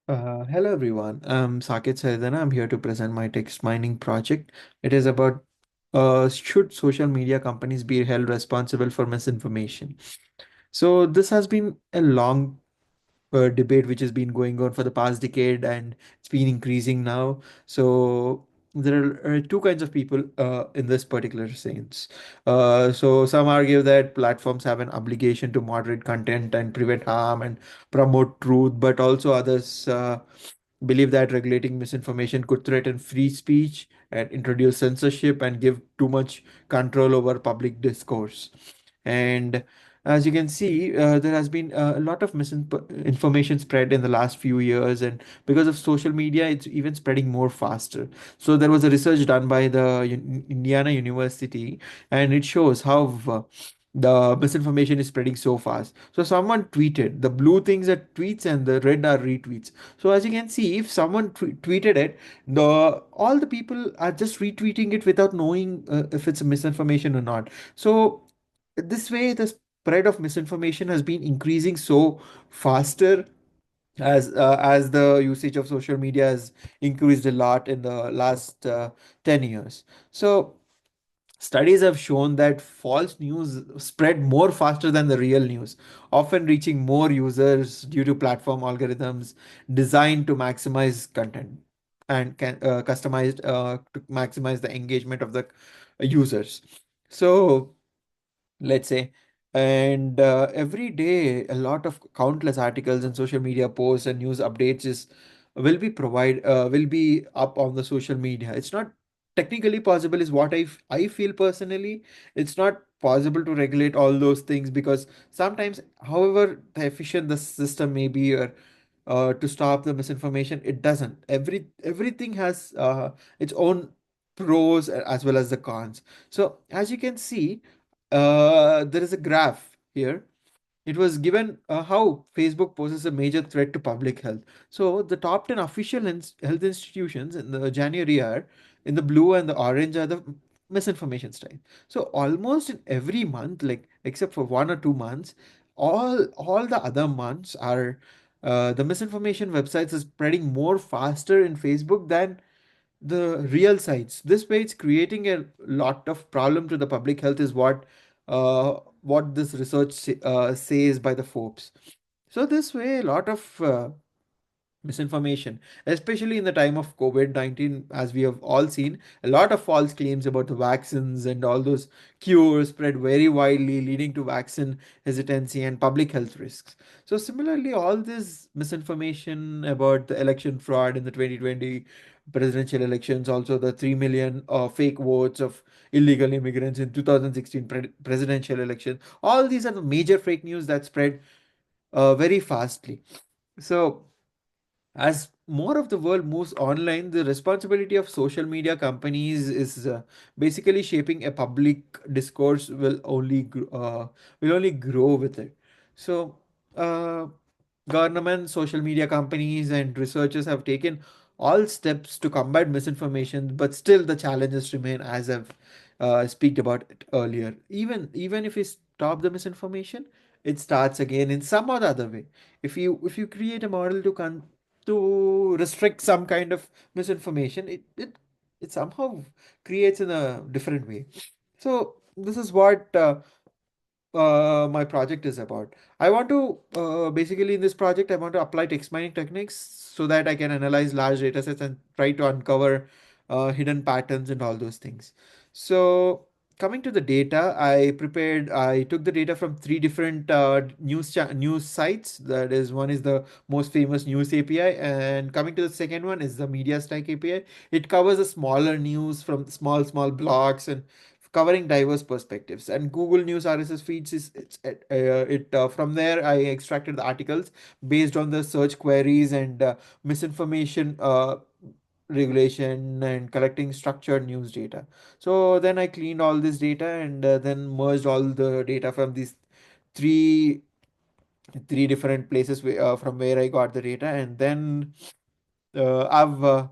Hello everyone. I'm SakethSaridena. I'm here to present my text mining project. It is about should social media companies be held responsible for misinformation? So this has been a long debate which has been going on for the past decade, and it's been increasing now. So there are two kinds of people in this particular sense. So some argue that platforms have an obligation to moderate content and prevent harm and promote truth, but also others believe that regulating misinformation could threaten free speech and introduce censorship and give too much control over public discourse. And as you can see, there has been a lot of misinformation spread in the last few years, and because of social media, it's even spreading more faster. So there was a research done by the Indiana University, and it shows how the misinformation is spreading so fast. So someone tweeted, the blue things are tweets and the red are retweets. So as you can see, if someone tweeted it, the all the people are just retweeting it without knowing if it's a misinformation or not. So this way, the spread of misinformation has been increasing so faster as the usage of social media has increased a lot in the last 10 years. So studies have shown that false news spread more faster than the real news, often reaching more users due to platform algorithms designed to maximize content and customized to maximize the engagement of the users. So let's say, and every day a lot of countless articles and social media posts and news updates is will be up on the social media. It's not technically possible, is what I feel personally. It's not possible to regulate all those things, because sometimes, however the efficient the system may be, or to stop the misinformation, it doesn't. Everything has its own pros as well as the cons. So as you can see, there is a graph here. It was given how Facebook poses a major threat to public health. So the top 10 official health institutions in the January are in the blue, and the orange are the misinformation style. So almost in every month, like except for 1 or 2 months, all the other months are the misinformation websites are spreading more faster in Facebook than the real sites. This way, it's creating a lot of problem to the public health, is what this research says by the Forbes. So this way, a lot of misinformation, especially in the time of COVID-19, as we have all seen, a lot of false claims about the vaccines and all those cures spread very widely, leading to vaccine hesitancy and public health risks. So, similarly, all this misinformation about the election fraud in the 2020 presidential elections, also the 3 million fake votes of illegal immigrants in 2016 presidential election, all these are the major fake news that spread very fastly. So, as more of the world moves online, the responsibility of social media companies is basically shaping a public discourse will only grow with it. So, uh, government, social media companies, and researchers have taken all steps to combat misinformation, but still the challenges remain, as I've speak about it earlier. Even if we stop the misinformation, it starts again in some or the other way. If you create a model to restrict some kind of misinformation, it somehow creates in a different way. So this is what my project is about. I want to basically, in this project, I want to apply text mining techniques so that I can analyze large data sets and try to uncover hidden patterns and all those things. So coming to the data, I took the data from three different news sites. That is, one is the most famous news API, and coming to the second one is the Media Stack API. It covers the smaller news from small blogs and covering diverse perspectives. And Google News RSS feeds is it from there I extracted the articles based on the search queries and misinformation regulation and collecting structured news data. So then I cleaned all this data, and then merged all the data from these three three different places from where I got the data, and then uh, I've uh,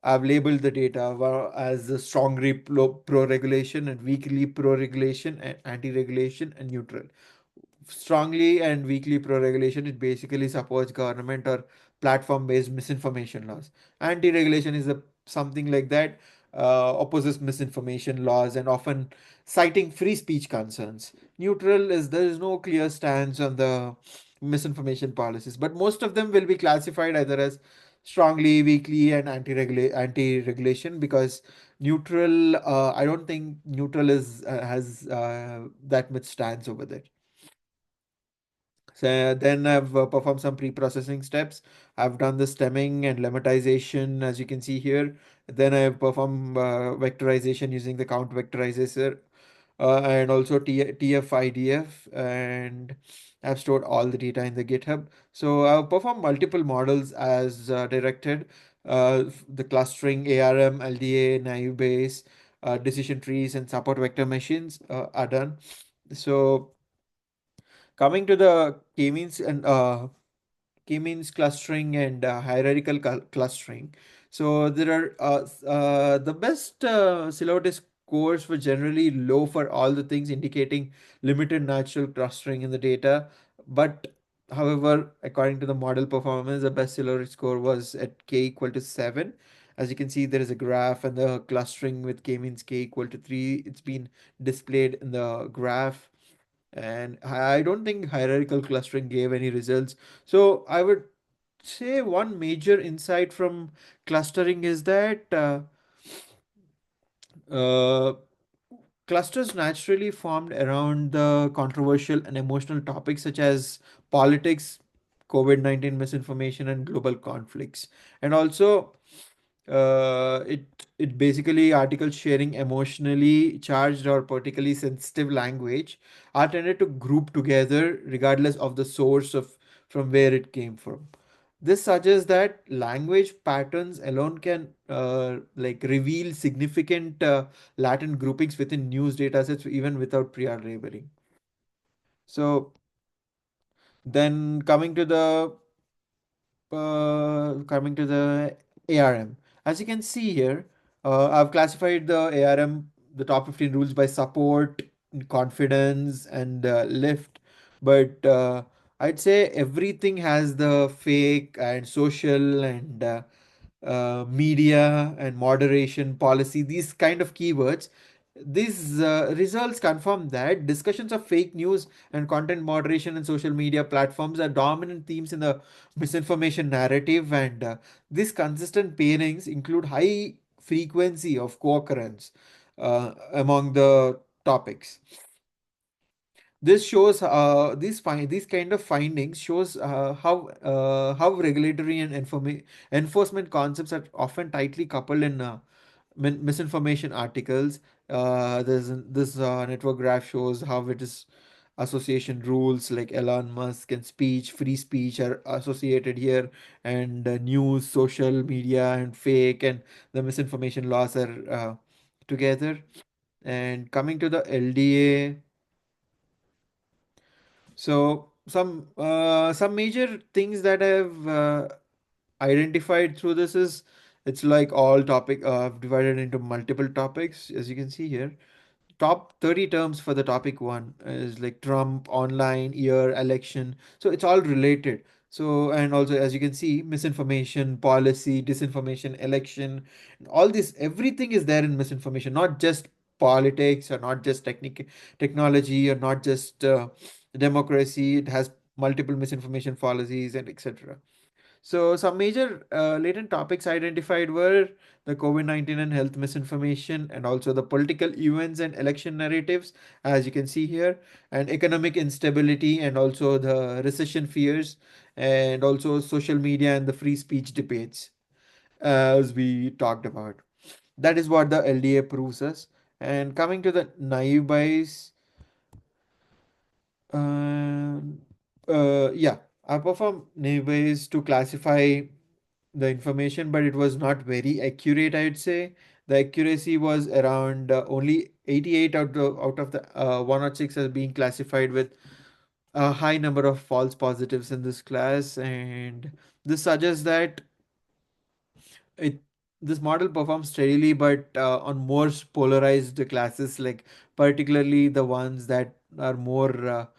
I've labeled the data as the strongly pro-regulation and weakly pro-regulation and anti-regulation and neutral. strongly and weakly pro-regulation. It basically supports government or platform-based misinformation laws. Anti-regulation is something like that, opposes misinformation laws and often citing free speech concerns. Neutral is there is no clear stance on the misinformation policies, but most of them will be classified either as strongly, weakly, and anti-regulation because neutral. I don't think neutral is has that much stance over there. So then I've performed some pre-processing steps. I've done the stemming and lemmatization, as you can see here. Then I've performed vectorization using the count vectorizer and also TF-IDF, and I've stored all the data in the GitHub. So I've performed multiple models as directed. The clustering, ARM, LDA, naive Bayes, decision trees, and support vector machines are done. So coming to the k-means and k-means clustering and hierarchical clustering. So there are the best Celotis scores were generally low for all the things, indicating limited natural clustering in the data. But however, according to the model performance, the best Celotis score was at k equal to 7. As you can see, there is a graph and the clustering with k-means k equal to 3. It's been displayed in the graph, and I don't think hierarchical clustering gave any results. So I would say one major insight from clustering is that uh, clusters naturally formed around the controversial and emotional topics such as politics, COVID-19 misinformation, and global conflicts. And also, it basically articles sharing emotionally charged or politically sensitive language are tended to group together regardless of the source of from where it came from. This suggests that language patterns alone can like reveal significant latent groupings within news datasets even without prior labeling. So then coming to the ARM. As you can see here, I've classified the ARM, the top 15 rules by support, confidence, and lift. But I'd say everything has the fake and social and media and moderation policy, these kind of keywords. These results confirm that discussions of fake news and content moderation and social media platforms are dominant themes in the misinformation narrative, and these consistent pairings include high frequency of co-occurrence among the topics. This shows these kind of findings shows how regulatory and enforcement concepts are often tightly coupled in misinformation articles. This network graph shows how it is association rules like Elon Musk and free speech are associated here, and news, social media, and fake and the misinformation laws are together. And coming to the LDA, so some major things that I've identified through this is it's like all topic divided into multiple topics, as you can see here. Top 30 terms for the topic one is like Trump, online, year, election. So it's all related. So, and also, as you can see, misinformation, policy, disinformation, election, all this, everything is there in misinformation, not just politics or not just technology or not just democracy. It has multiple misinformation policies and etc. So, some major latent topics identified were the COVID-19 and health misinformation, and also the political events and election narratives, as you can see here, and economic instability, and also the recession fears, and also social media and the free speech debates, as we talked about. That is what the LDA proves us. And coming to the naive bias, um, yeah, I performed naive bias to classify the information, but it was not very accurate, I'd say. The accuracy was around only 88 out of the 106 as being classified with a high number of false positives in this class, and this suggests that it this model performs steadily, but on more polarized classes, like particularly the ones that are more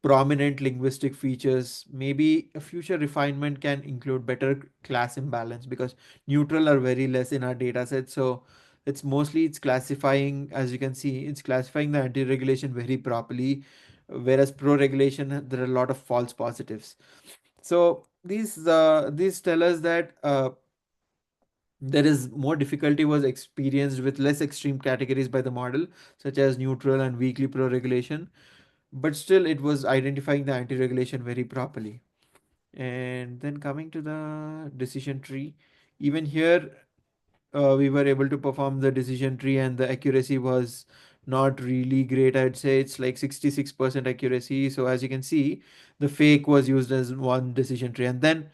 prominent linguistic features. Maybe a future refinement can include better class imbalance, because neutral are very less in our data set. So it's classifying, as you can see, it's classifying the anti-regulation very properly, whereas pro-regulation there are a lot of false positives. So these tell us that there is more difficulty was experienced with less extreme categories by the model, such as neutral and weakly pro-regulation, but still it was identifying the anti-regulation very properly. And then coming to the decision tree, even here we were able to perform the decision tree, and the accuracy was not really great. I'd say it's like 66% accuracy. So as you can see, the fake was used as one decision tree, and then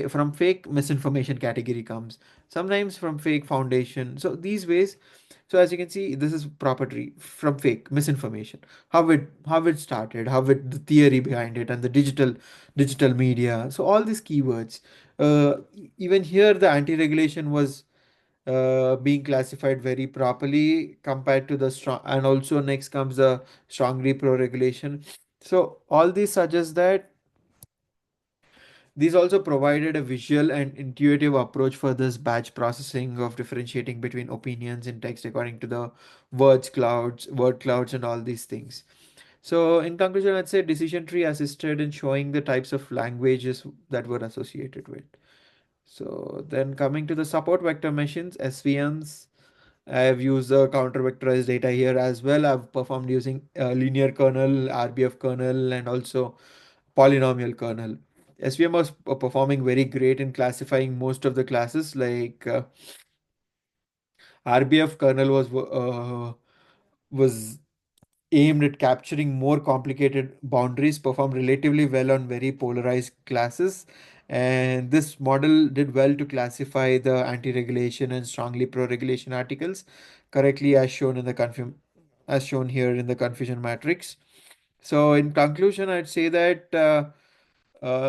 from fake misinformation category comes, sometimes from fake foundation. So these ways, so as you can see, this is proper tree from fake misinformation, how it started, how it the theory behind it, and the digital media. So all these keywords, even here the anti-regulation was being classified very properly compared to the strong, and also next comes the strongly pro-regulation. So all these suggest that these also provided a visual and intuitive approach for this batch processing of differentiating between opinions in text according to the word clouds, and all these things. So in conclusion, I'd say decision tree assisted in showing the types of languages that were associated with. So then coming to the support vector machines, SVMs, I have used the counter vectorized data here as well. I've performed using linear kernel, RBF kernel, and also polynomial kernel. SVM was performing very great in classifying most of the classes. Like RBF kernel was aimed at capturing more complicated boundaries, performed relatively well on very polarized classes. And this model did well to classify the anti-regulation and strongly pro-regulation articles correctly, as shown here in the confusion matrix. So in conclusion, I'd say that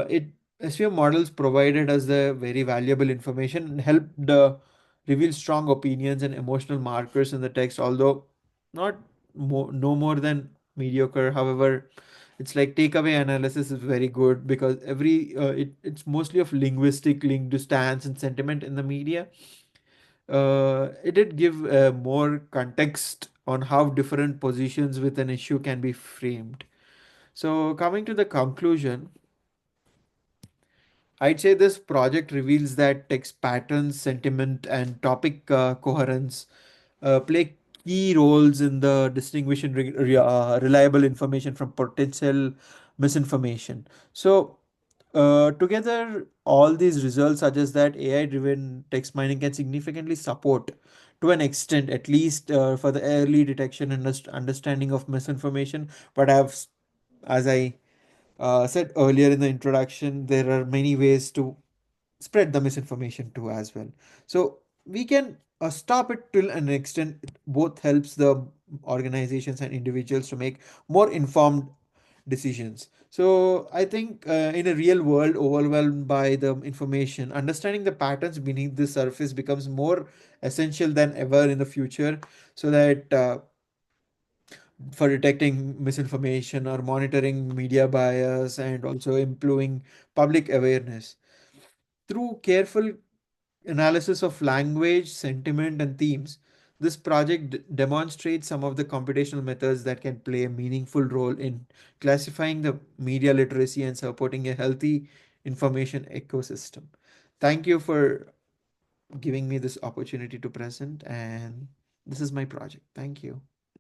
it SVM models provided us the very valuable information and helped reveal strong opinions and emotional markers in the text, although not no more than mediocre. However, it's like takeaway analysis is very good, because it's mostly of linguistic linked to stance and sentiment in the media. It did give more context on how different positions with an issue can be framed. So coming to the conclusion, I'd say this project reveals that text patterns, sentiment, and topic coherence play key roles in the distinguishing reliable information from potential misinformation. So, together, all these results suggest that AI-driven text mining can significantly support, to an extent, at least for the early detection and understanding of misinformation. But as I said earlier in the introduction, there are many ways to spread the misinformation too as well. So we can stop it till an extent. It both helps the organizations and individuals to make more informed decisions. So I think in a real world overwhelmed by the information, understanding the patterns beneath the surface becomes more essential than ever in the future, so that for detecting misinformation or monitoring media bias and also improving public awareness. Through careful analysis of language, sentiment, and themes, this project demonstrates some of the computational methods that can play a meaningful role in classifying the media literacy and supporting a healthy information ecosystem. Thank you for giving me this opportunity to present, and this is my project. Thank you.